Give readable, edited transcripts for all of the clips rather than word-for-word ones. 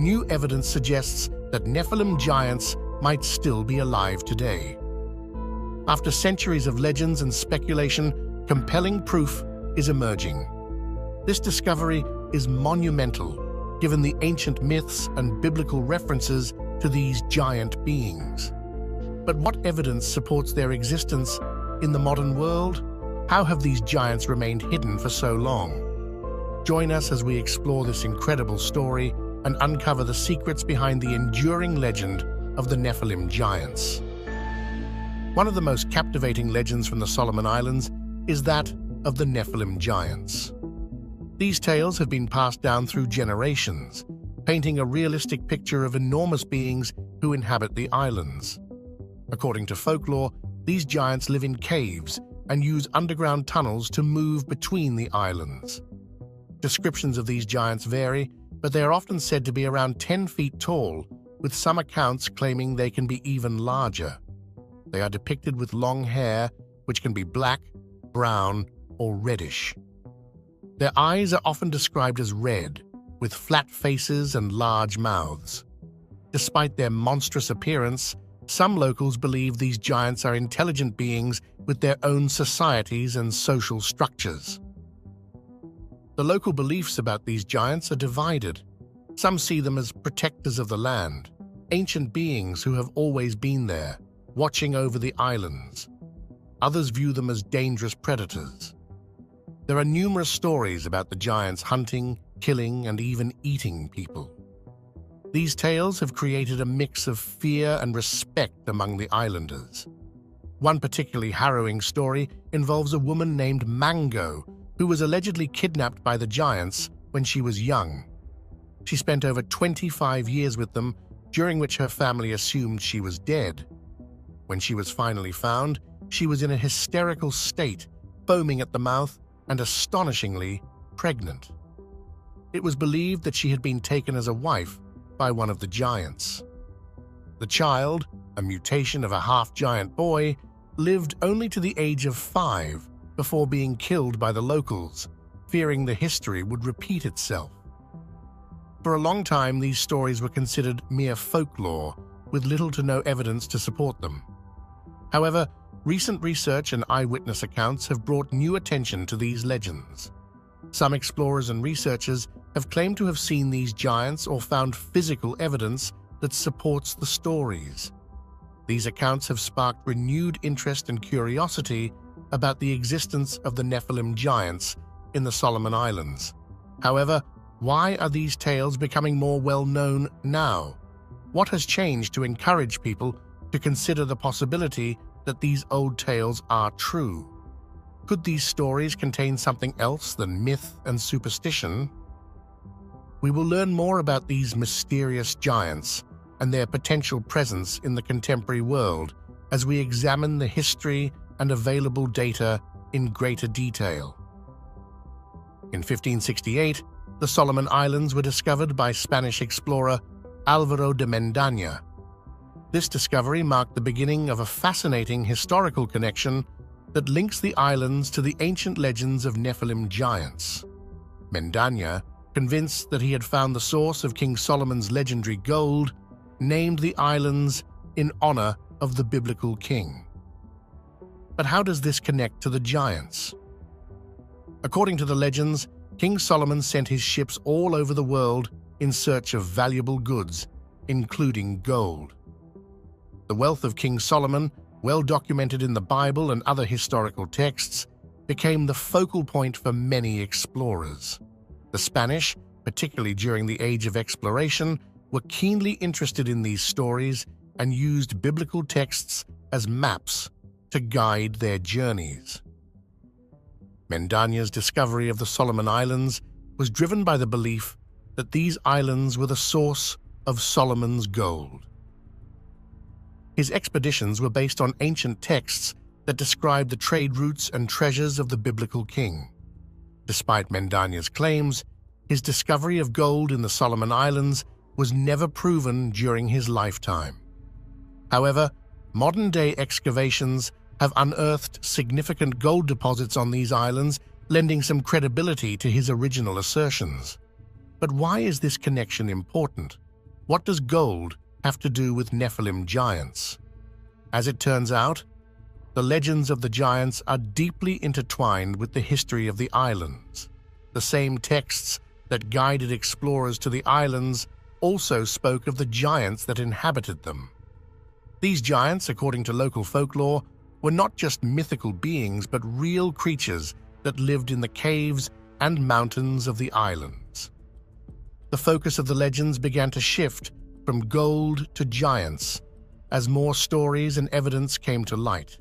new evidence suggests that Nephilim giants might still be alive today. After centuries of legends and speculation, compelling proof is emerging. This discovery is monumental, given the ancient myths and biblical references to these giant beings. But what evidence supports their existence in the modern world? How have these giants remained hidden for so long? Join us as we explore this incredible story and uncover the secrets behind the enduring legend of the Nephilim giants. One of the most captivating legends from the Solomon Islands is that of the Nephilim giants. These tales have been passed down through generations, painting a realistic picture of enormous beings who inhabit the islands. According to folklore, these giants live in caves and use underground tunnels to move between the islands. Descriptions of these giants vary, but they are often said to be around 10 feet tall, with some accounts claiming they can be even larger. They are depicted with long hair, which can be black, brown, or reddish. Their eyes are often described as red, with flat faces and large mouths. Despite their monstrous appearance, some locals believe these giants are intelligent beings with their own societies and social structures. The local beliefs about these giants are divided. Some see them as protectors of the land, ancient beings who have always been there, watching over the islands. Others view them as dangerous predators. There are numerous stories about the giants hunting, killing, and even eating people. These tales have created a mix of fear and respect among the islanders. One particularly harrowing story involves a woman named Mango, who was allegedly kidnapped by the giants when she was young. She spent over 25 years with them, during which her family assumed she was dead. When she was finally found, she was in a hysterical state, foaming at the mouth and astonishingly pregnant. It was believed that she had been taken as a wife by one of the giants. The child, a mutation of a half-giant boy, lived only to the age of 5 before being killed by the locals, fearing the history would repeat itself. For a long time, these stories were considered mere folklore, with little to no evidence to support them. However, recent research and eyewitness accounts have brought new attention to these legends. Some explorers and researchers have claimed to have seen these giants or found physical evidence that supports the stories. These accounts have sparked renewed interest and curiosity about the existence of the Nephilim giants in the Solomon Islands. However, why are these tales becoming more well-known now? What has changed to encourage people to consider the possibility that these old tales are true? Could these stories contain something else than myth and superstition? We will learn more about these mysterious giants and their potential presence in the contemporary world as we examine the history and available data in greater detail. In 1568, the Solomon Islands were discovered by Spanish explorer Álvaro de Mendaña. This discovery marked the beginning of a fascinating historical connection that links the islands to the ancient legends of Nephilim giants. Mendaña, convinced that he had found the source of King Solomon's legendary gold, named the islands in honor of the biblical king. But how does this connect to the giants? According to the legends, King Solomon sent his ships all over the world in search of valuable goods, including gold. The wealth of King Solomon, well documented in the Bible and other historical texts, became the focal point for many explorers. The Spanish, particularly during the Age of Exploration, were keenly interested in these stories and used biblical texts as maps to guide their journeys. Mendaña's discovery of the Solomon Islands was driven by the belief that these islands were the source of Solomon's gold. His expeditions were based on ancient texts that described the trade routes and treasures of the biblical king. Despite Mendaña's claims, his discovery of gold in the Solomon Islands was never proven during his lifetime. However, modern-day excavations have unearthed significant gold deposits on these islands, lending some credibility to his original assertions. But why is this connection important? What does gold have to do with Nephilim giants? As it turns out, the legends of the giants are deeply intertwined with the history of the islands. The same texts that guided explorers to the islands also spoke of the giants that inhabited them. These giants, according to local folklore, were not just mythical beings but real creatures that lived in the caves and mountains of the islands. The focus of the legends began to shift from gold to giants as more stories and evidence came to light.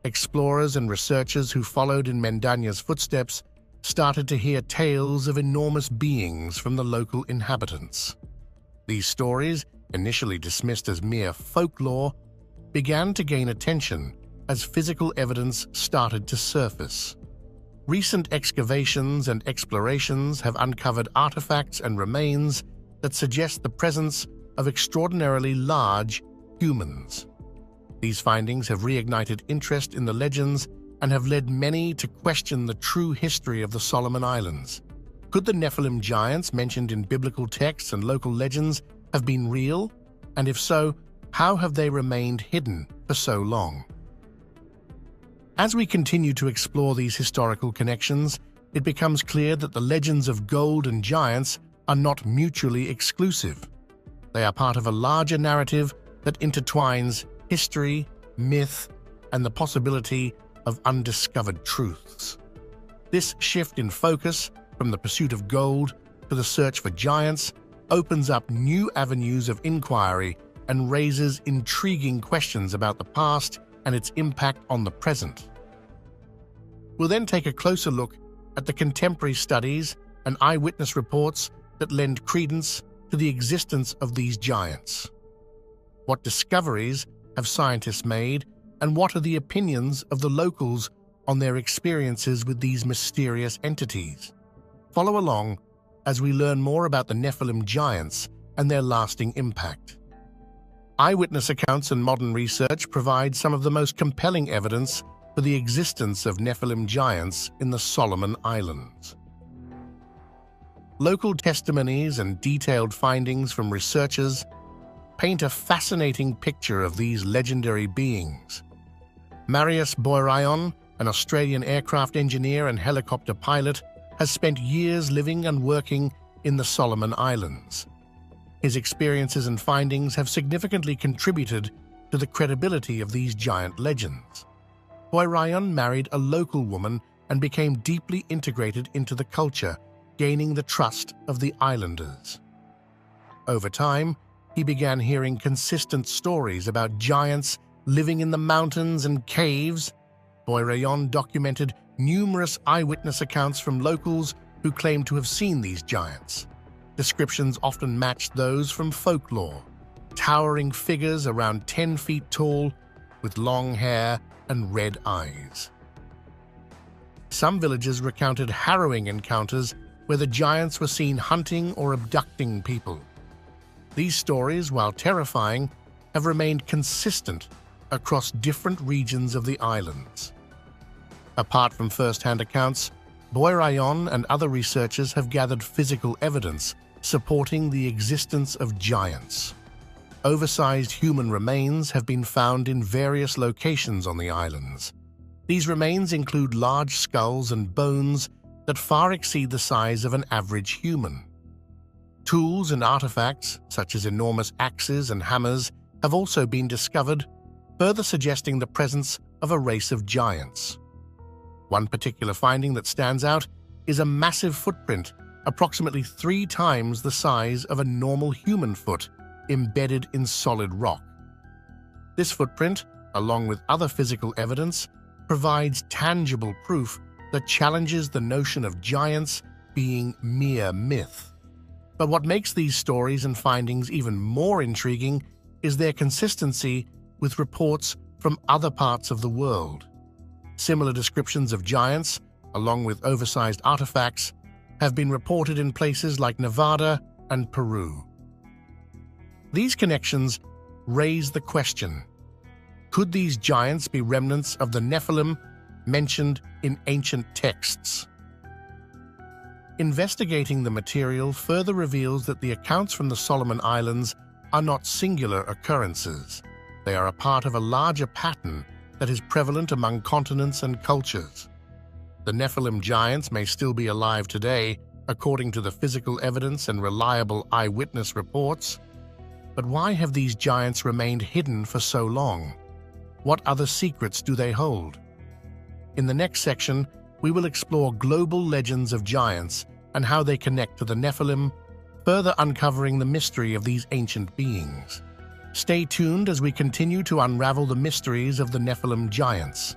Explorers and researchers who followed in Mendanya's footsteps started to hear tales of enormous beings from the local inhabitants. These stories, initially dismissed as mere folklore, began to gain attention as physical evidence started to surface. Recent excavations and explorations have uncovered artifacts and remains that suggest the presence of extraordinarily large humans. These findings have reignited interest in the legends and have led many to question the true history of the Solomon Islands. Could the Nephilim giants mentioned in biblical texts and local legends have been real? And if so, how have they remained hidden for so long? As we continue to explore these historical connections, it becomes clear that the legends of gold and giants are not mutually exclusive. They are part of a larger narrative that intertwines history, myth, and the possibility of undiscovered truths. This shift in focus from the pursuit of gold to the search for giants opens up new avenues of inquiry and raises intriguing questions about the past and its impact on the present. We'll then take a closer look at the contemporary studies and eyewitness reports that lend credence to the existence of these giants. What discoveries have scientists made, and what are the opinions of the locals on their experiences with these mysterious entities? Follow along as we learn more about the Nephilim giants and their lasting impact. Eyewitness accounts and modern research provide some of the most compelling evidence for the existence of Nephilim giants in the Solomon Islands. Local testimonies and detailed findings from researchers paint a fascinating picture of these legendary beings. Marius Boirayon, an Australian aircraft engineer and helicopter pilot, has spent years living and working in the Solomon Islands. His experiences and findings have significantly contributed to the credibility of these giant legends. Boirayon married a local woman and became deeply integrated into the culture, gaining the trust of the islanders. Over time, he began hearing consistent stories about giants living in the mountains and caves. Boirayon documented numerous eyewitness accounts from locals who claimed to have seen these giants. Descriptions often matched those from folklore, towering figures around 10 feet tall with long hair and red eyes. Some villagers recounted harrowing encounters where the giants were seen hunting or abducting people. These stories, while terrifying, have remained consistent across different regions of the islands. Apart from first-hand accounts, Boirayon and other researchers have gathered physical evidence supporting the existence of giants. Oversized human remains have been found in various locations on the islands. These remains include large skulls and bones that far exceed the size of an average human. Tools and artifacts, such as enormous axes and hammers, have also been discovered, further suggesting the presence of a race of giants. One particular finding that stands out is a massive footprint, approximately 3 times the size of a normal human foot, embedded in solid rock. This footprint, along with other physical evidence, provides tangible proof that challenges the notion of giants being mere myth. But what makes these stories and findings even more intriguing is their consistency with reports from other parts of the world. Similar descriptions of giants, along with oversized artifacts, have been reported in places like Nevada and Peru. These connections raise the question: could these giants be remnants of the Nephilim mentioned in ancient texts? Investigating the material further reveals that the accounts from the Solomon Islands are not singular occurrences. They are a part of a larger pattern that is prevalent among continents and cultures. The Nephilim giants may still be alive today, according to the physical evidence and reliable eyewitness reports. But why have these giants remained hidden for so long? What other secrets do they hold? In the next section, we will explore global legends of giants and how they connect to the Nephilim, further uncovering the mystery of these ancient beings. Stay tuned as we continue to unravel the mysteries of the Nephilim giants.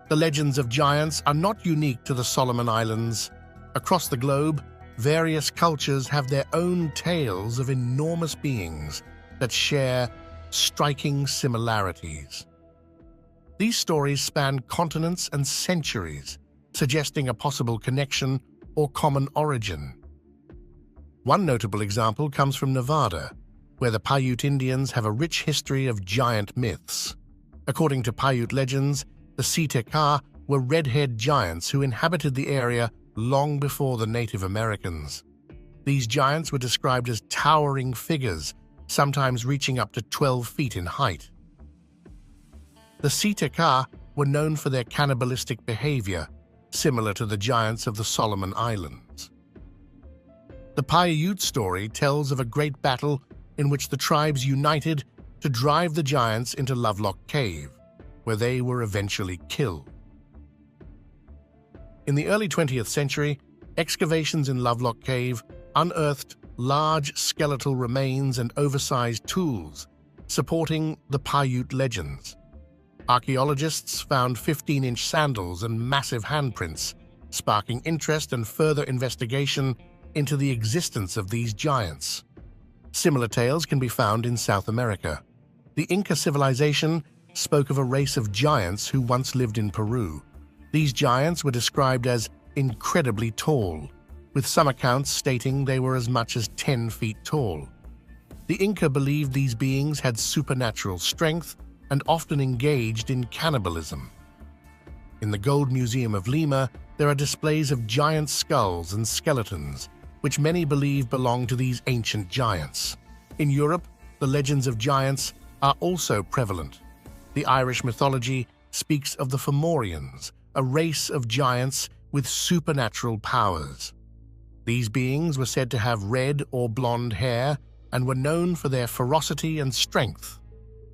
The legends of giants are not unique to the Solomon Islands. Across the globe, various cultures have their own tales of enormous beings that share striking similarities. These stories span continents and centuries, suggesting a possible connection or common origin. One notable example comes from Nevada, where the Paiute Indians have a rich history of giant myths. According to Paiute legends, the Siteka were red-haired giants who inhabited the area long before the Native Americans. These giants were described as towering figures, sometimes reaching up to 12 feet in height. The Siteka were known for their cannibalistic behavior, similar to the giants of the Solomon Islands. The Paiute story tells of a great battle in which the tribes united to drive the giants into Lovelock Cave, where they were eventually killed. In the early 20th century, excavations in Lovelock Cave unearthed large skeletal remains and oversized tools, supporting the Paiute legends. Archaeologists found 15-inch sandals and massive handprints, sparking interest and further investigation into the existence of these giants. Similar tales can be found in South America. The Inca civilization spoke of a race of giants who once lived in Peru. These giants were described as incredibly tall, with some accounts stating they were as much as 10 feet tall. The Inca believed these beings had supernatural strength and often engaged in cannibalism. In the Gold Museum of Lima, there are displays of giant skulls and skeletons, which many believe belong to these ancient giants. In Europe, the legends of giants are also prevalent. The Irish mythology speaks of the Fomorians, a race of giants with supernatural powers. These beings were said to have red or blonde hair and were known for their ferocity and strength.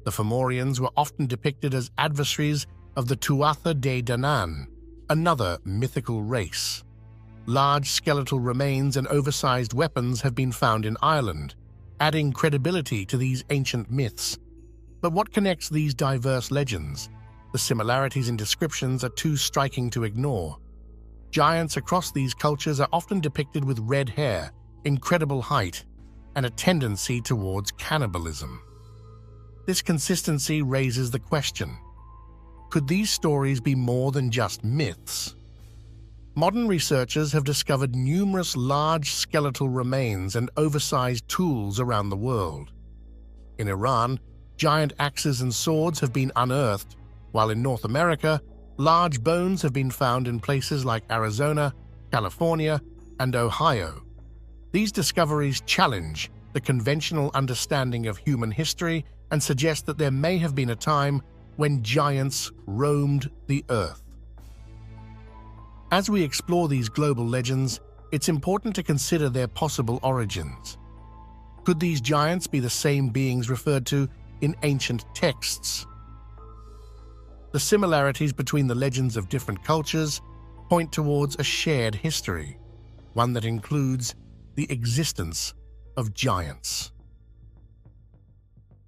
The Fomorians were often depicted as adversaries of the Tuatha De Danann, another mythical race. Large skeletal remains and oversized weapons have been found in Ireland, adding credibility to these ancient myths. But what connects these diverse legends? The similarities in descriptions are too striking to ignore. Giants across these cultures are often depicted with red hair, incredible height, and a tendency towards cannibalism. This consistency raises the question: could these stories be more than just myths? Modern researchers have discovered numerous large skeletal remains and oversized tools around the world. In Iran, giant axes and swords have been unearthed, while in North America, large bones have been found in places like Arizona, California, and Ohio. These discoveries challenge the conventional understanding of human history and suggest that there may have been a time when giants roamed the earth. As we explore these global legends, it's important to consider their possible origins. Could these giants be the same beings referred to in ancient texts? The similarities between the legends of different cultures point towards a shared history, one that includes the existence of giants.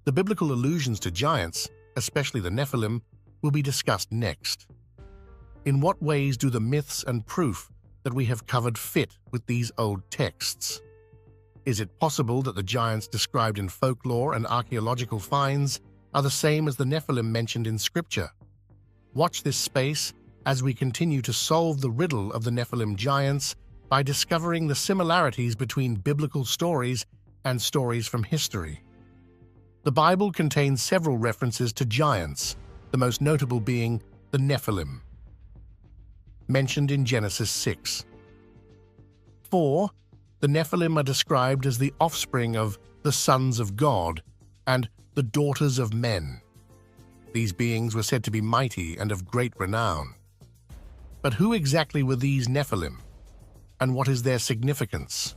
The biblical allusions to giants, especially the Nephilim, will be discussed next. In what ways do the myths and proof that we have covered fit with these old texts? Is it possible that the giants described in folklore and archaeological finds are the same as the Nephilim mentioned in Scripture? Watch this space as we continue to solve the riddle of the Nephilim giants by discovering the similarities between biblical stories and stories from history. The Bible contains several references to giants, the most notable being the Nephilim, mentioned in Genesis 6. 4, the Nephilim are described as the offspring of the sons of God and the daughters of men. These beings were said to be mighty and of great renown. But who exactly were these Nephilim, and what is their significance?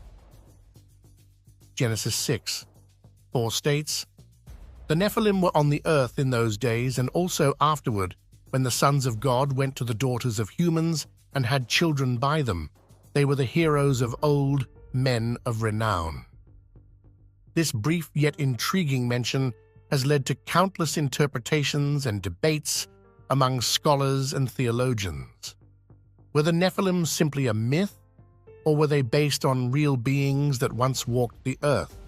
Genesis 6:4 states, "The Nephilim were on the earth in those days and also afterward, when the sons of God went to the daughters of humans and had children by them. They were the heroes of old, men of renown." This brief yet intriguing mention has led to countless interpretations and debates among scholars and theologians. Were the Nephilim simply a myth, or were they based on real beings that once walked the earth?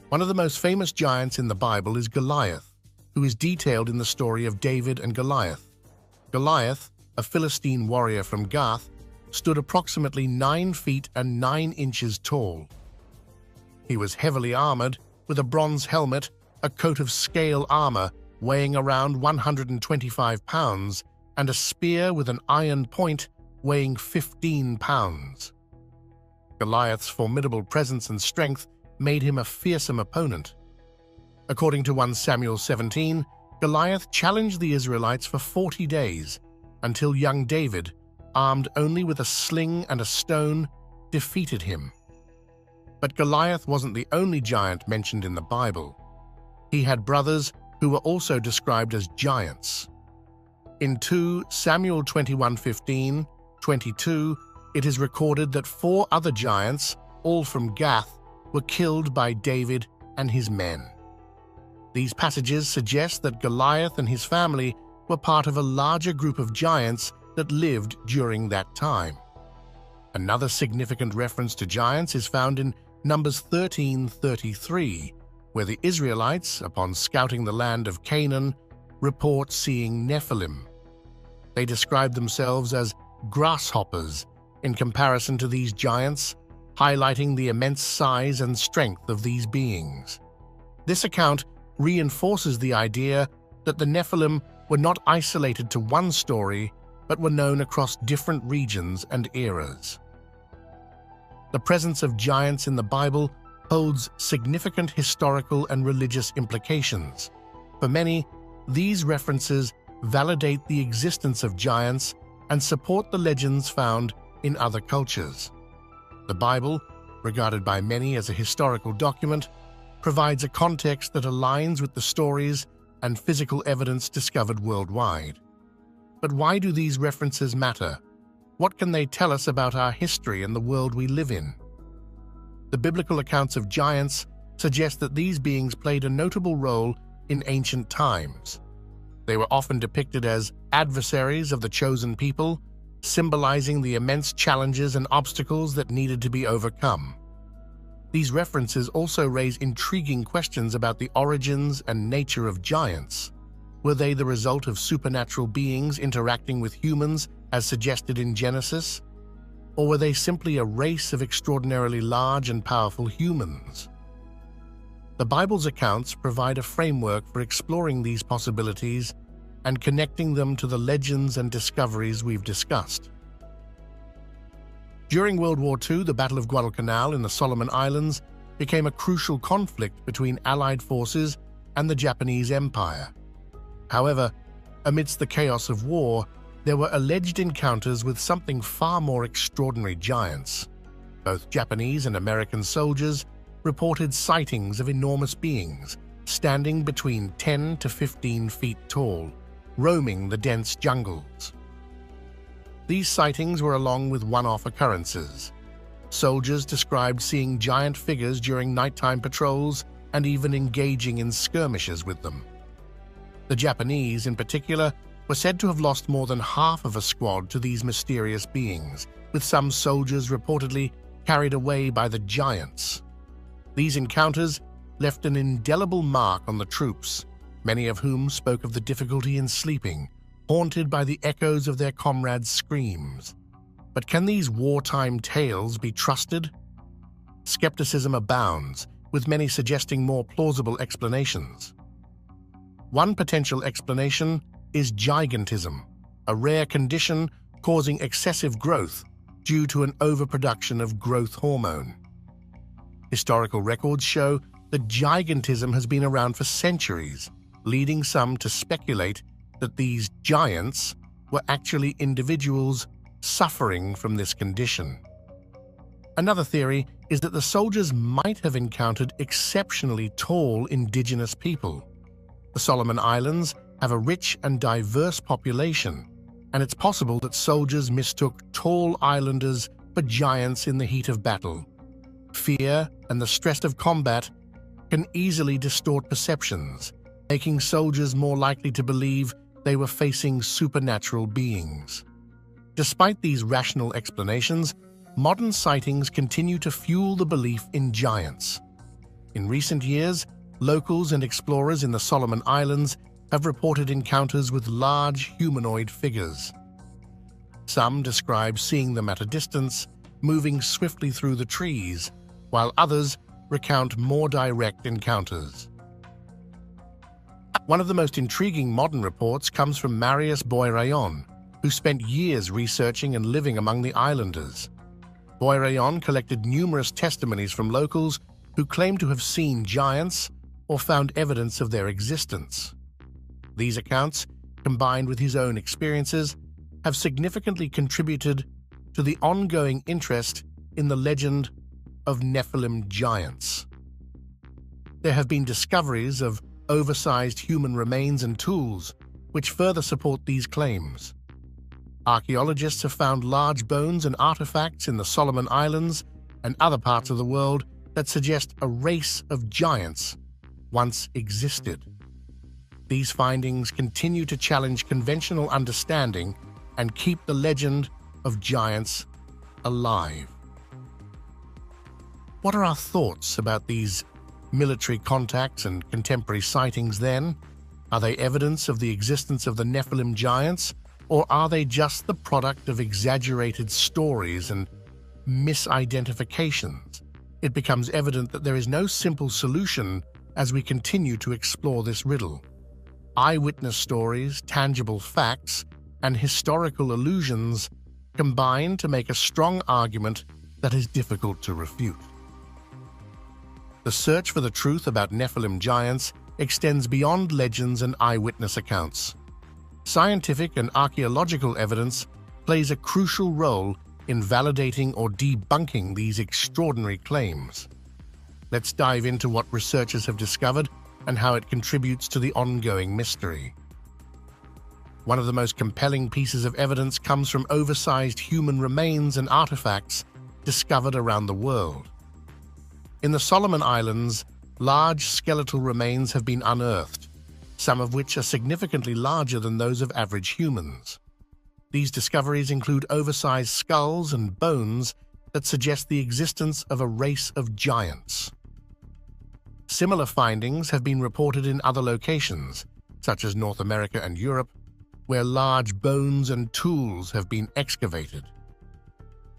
One of the most famous giants in the Bible is Goliath, who is detailed in the story of David and Goliath. Goliath, a Philistine warrior from Gath, stood approximately 9 feet and 9 inches tall. He was heavily armored with a bronze helmet, a coat of scale armor weighing around 125 pounds, and a spear with an iron point weighing 15 pounds. Goliath's formidable presence and strength made him a fearsome opponent. According to 1 Samuel 17, Goliath challenged the Israelites for 40 days, until young David, armed only with a sling and a stone, defeated him. But Goliath wasn't the only giant mentioned in the Bible. He had brothers who were also described as giants. In 2 Samuel 21:15-22, it is recorded that 4 other giants, all from Gath, were killed by David and his men. These passages suggest that Goliath and his family were part of a larger group of giants that lived during that time. Another significant reference to giants is found in Numbers 13:33, where the Israelites, upon scouting the land of Canaan, report seeing Nephilim. They describe themselves as grasshoppers in comparison to these giants, highlighting the immense size and strength of these beings. This account reinforces the idea that the Nephilim were not isolated to one story, but were known across different regions and eras. The presence of giants in the Bible holds significant historical and religious implications. For many, these references validate the existence of giants and support the legends found in other cultures. The Bible, regarded by many as a historical document, provides a context that aligns with the stories and physical evidence discovered worldwide. But why do these references matter? What can they tell us about our history and the world we live in? The biblical accounts of giants suggest that these beings played a notable role in ancient times. They were often depicted as adversaries of the chosen people, symbolizing the immense challenges and obstacles that needed to be overcome. These references also raise intriguing questions about the origins and nature of giants. Were they the result of supernatural beings interacting with humans as suggested in Genesis? Or were they simply a race of extraordinarily large and powerful humans? The Bible's accounts provide a framework for exploring these possibilities and connecting them to the legends and discoveries we've discussed. During World War II, the Battle of Guadalcanal in the Solomon Islands became a crucial conflict between Allied forces and the Japanese Empire. However, amidst the chaos of war, there were alleged encounters with something far more extraordinary giants. Both Japanese and American soldiers reported sightings of enormous beings, standing between 10 to 15 feet tall, roaming the dense jungles. These sightings were along with one-off occurrences. Soldiers described seeing giant figures during nighttime patrols and even engaging in skirmishes with them. The Japanese, in particular, were said to have lost more than half of a squad to these mysterious beings, with some soldiers reportedly carried away by the giants. These encounters left an indelible mark on the troops, many of whom spoke of the difficulty in sleeping, haunted by the echoes of their comrades' screams. But can these wartime tales be trusted? Skepticism abounds, with many suggesting more plausible explanations. One potential explanation is gigantism, a rare condition causing excessive growth, due to an overproduction of growth hormone. Historical records show that gigantism has been around for centuries, leading some to speculate that these giants were actually individuals suffering from this condition. Another theory is that the soldiers might have encountered exceptionally tall indigenous people. The Solomon Islands have a rich and diverse population, and it's possible that soldiers mistook tall islanders for giants in the heat of battle. Fear and the stress of combat can easily distort perceptions, making soldiers more likely to believe they were facing supernatural beings. Despite these rational explanations, modern sightings continue to fuel the belief in giants. In recent years, locals and explorers in the Solomon Islands have reported encounters with large humanoid figures. Some describe seeing them at a distance, moving swiftly through the trees, while others recount more direct encounters. One of the most intriguing modern reports comes from Marius Boy-Rayon, who spent years researching and living among the islanders. Boy-Rayon collected numerous testimonies from locals who claimed to have seen giants or found evidence of their existence. These accounts, combined with his own experiences, have significantly contributed to the ongoing interest in the legend of Nephilim giants. There have been discoveries of oversized human remains and tools, which further support these claims. Archaeologists have found large bones and artifacts in the Solomon Islands and other parts of the world that suggest a race of giants once existed. These findings continue to challenge conventional understanding and keep the legend of giants alive. What are our thoughts about these military contacts and contemporary sightings then? Are they evidence of the existence of the Nephilim giants, or are they just the product of exaggerated stories and misidentifications? It becomes evident that there is no simple solution as we continue to explore this riddle. Eyewitness stories, tangible facts, and historical allusions combine to make a strong argument that is difficult to refute. The search for the truth about Nephilim giants extends beyond legends and eyewitness accounts. Scientific and archaeological evidence plays a crucial role in validating or debunking these extraordinary claims. Let's dive into what researchers have discovered and how it contributes to the ongoing mystery. One of the most compelling pieces of evidence comes from oversized human remains and artifacts discovered around the world. In the Solomon Islands, large skeletal remains have been unearthed, some of which are significantly larger than those of average humans. These discoveries include oversized skulls and bones that suggest the existence of a race of giants. Similar findings have been reported in other locations, such as North America and Europe, where large bones and tools have been excavated.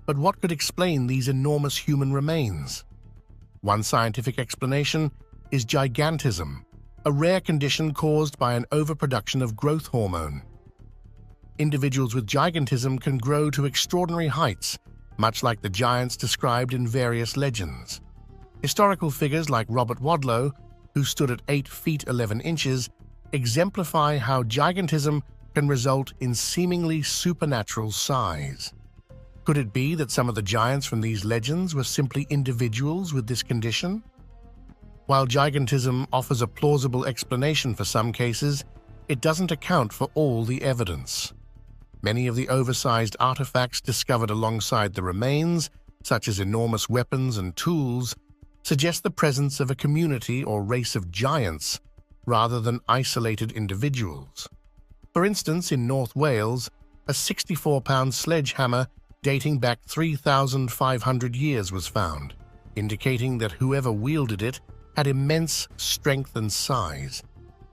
But what could explain these enormous human remains? One scientific explanation is gigantism, a rare condition caused by an overproduction of growth hormone. Individuals with gigantism can grow to extraordinary heights, much like the giants described in various legends. Historical figures like Robert Wadlow, who stood at 8 feet 11 inches, exemplify how gigantism can result in seemingly supernatural size. Could it be that some of the giants from these legends were simply individuals with this condition? While gigantism offers a plausible explanation for some cases, it doesn't account for all the evidence. Many of the oversized artifacts discovered alongside the remains, such as enormous weapons and tools, suggest the presence of a community or race of giants rather than isolated individuals. For instance, in North Wales, a 64-pound sledgehammer dating back 3,500 years was found, indicating that whoever wielded it had immense strength and size.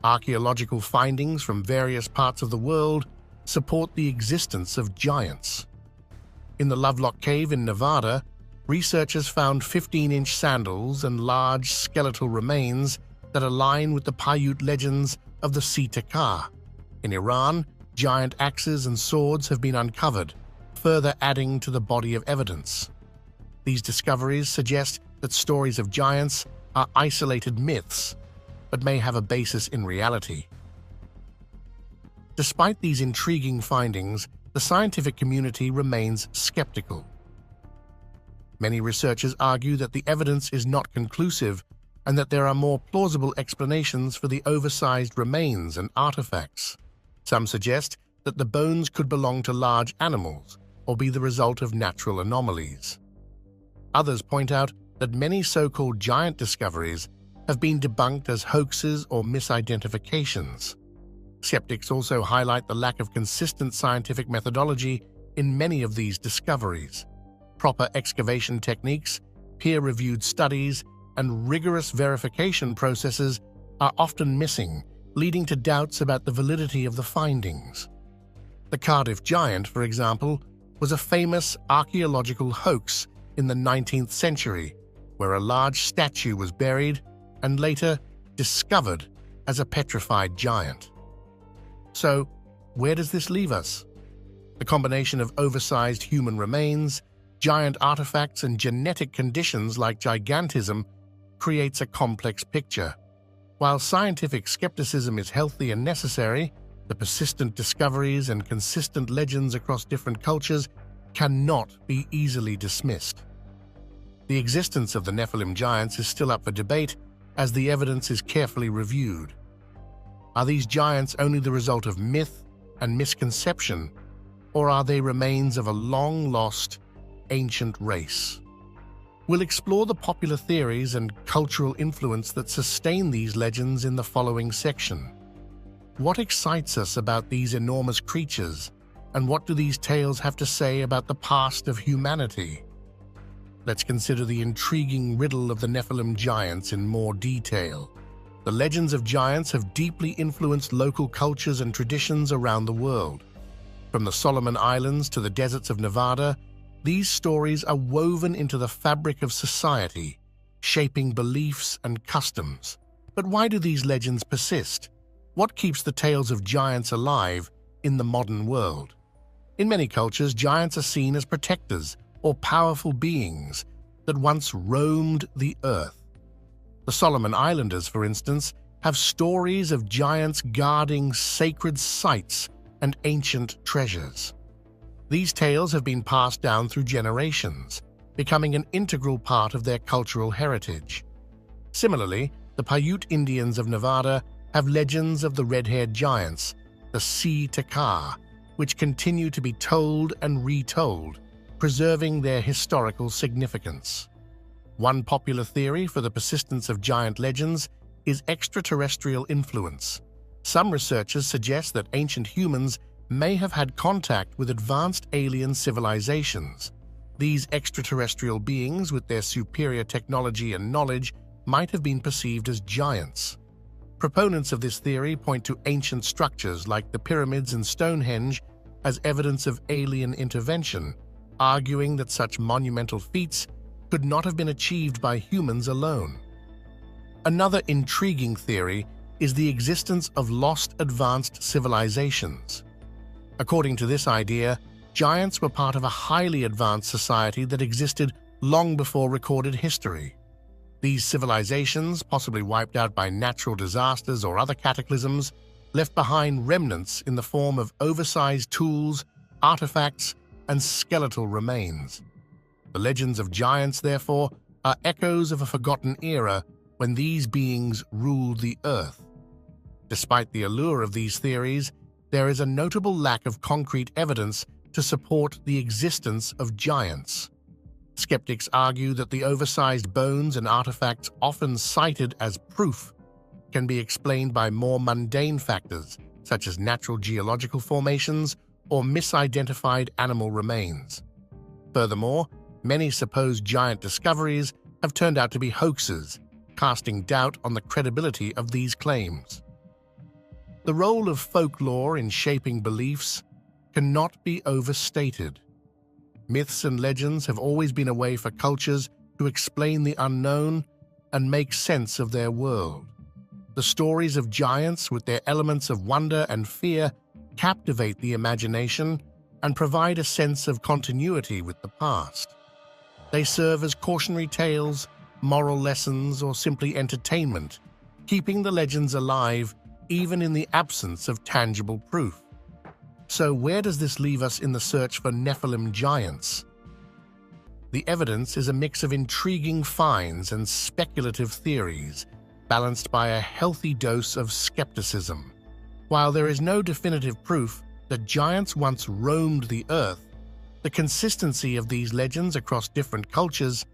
Archaeological findings from various parts of the world support the existence of giants. In the Lovelock Cave in Nevada, researchers found 15-inch sandals and large skeletal remains that align with the Paiute legends of the Sea Takar. In Iran, giant axes and swords have been uncovered, further adding to the body of evidence. These discoveries suggest that stories of giants are isolated myths, but may have a basis in reality. Despite these intriguing findings, the scientific community remains skeptical. Many researchers argue that the evidence is not conclusive and that there are more plausible explanations for the oversized remains and artifacts. Some suggest that the bones could belong to large animals or be the result of natural anomalies. Others point out that many so-called giant discoveries have been debunked as hoaxes or misidentifications. Skeptics also highlight the lack of consistent scientific methodology in many of these discoveries. Proper excavation techniques, peer-reviewed studies, and rigorous verification processes are often missing, leading to doubts about the validity of the findings. The Cardiff Giant, for example, was a famous archaeological hoax in the 19th century, where a large statue was buried and later discovered as a petrified giant. So, where does this leave us? The combination of oversized human remains, giant artifacts, and genetic conditions like gigantism creates a complex picture. While scientific skepticism is healthy and necessary, the persistent discoveries and consistent legends across different cultures cannot be easily dismissed. The existence of the Nephilim giants is still up for debate as the evidence is carefully reviewed. Are these giants only the result of myth and misconception, or are they remains of a long-lost, ancient race? We'll explore the popular theories and cultural influence that sustain these legends in the following section. What excites us about these enormous creatures, and what do these tales have to say about the past of humanity? Let's consider the intriguing riddle of the Nephilim giants in more detail. The legends of giants have deeply influenced local cultures and traditions around the world. From the Solomon Islands to the deserts of Nevada, these stories are woven into the fabric of society, shaping beliefs and customs. But why do these legends persist? What keeps the tales of giants alive in the modern world? In many cultures, giants are seen as protectors or powerful beings that once roamed the earth. The Solomon Islanders, for instance, have stories of giants guarding sacred sites and ancient treasures. These tales have been passed down through generations, becoming an integral part of their cultural heritage. Similarly, the Paiute Indians of Nevada have legends of the red-haired giants, the Sea Takar, which continue to be told and retold, preserving their historical significance. One popular theory for the persistence of giant legends is extraterrestrial influence. Some researchers suggest that ancient humans may have had contact with advanced alien civilizations. These extraterrestrial beings, with their superior technology and knowledge, might have been perceived as giants. Proponents of this theory point to ancient structures like the pyramids and Stonehenge as evidence of alien intervention, arguing that such monumental feats could not have been achieved by humans alone. Another intriguing theory is the existence of lost advanced civilizations. According to this idea, giants were part of a highly advanced society that existed long before recorded history. These civilizations, possibly wiped out by natural disasters or other cataclysms, left behind remnants in the form of oversized tools, artifacts, and skeletal remains. The legends of giants, therefore, are echoes of a forgotten era when these beings ruled the earth. Despite the allure of these theories, there is a notable lack of concrete evidence to support the existence of giants. Skeptics argue that the oversized bones and artifacts often cited as proof can be explained by more mundane factors, such as natural geological formations or misidentified animal remains. Furthermore, many supposed giant discoveries have turned out to be hoaxes, casting doubt on the credibility of these claims. The role of folklore in shaping beliefs cannot be overstated. Myths and legends have always been a way for cultures to explain the unknown and make sense of their world. The stories of giants, with their elements of wonder and fear, captivate the imagination and provide a sense of continuity with the past. They serve as cautionary tales, moral lessons, or simply entertainment, keeping the legends alive even in the absence of tangible proof. So where does this leave us in the search for Nephilim giants? The evidence is a mix of intriguing finds and speculative theories, balanced by a healthy dose of skepticism. While there is no definitive proof that giants once roamed the earth, the consistency of these legends across different cultures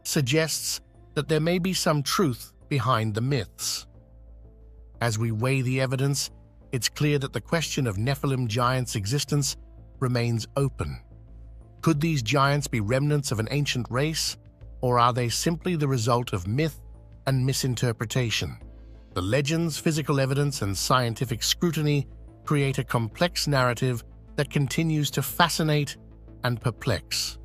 suggests that there may be some truth behind the myths. As we weigh the evidence, it's clear that the question of Nephilim giants' existence remains open. Could these giants be remnants of an ancient race, or are they simply the result of myth and misinterpretation? The legends, physical evidence, and scientific scrutiny create a complex narrative that continues to fascinate and perplex.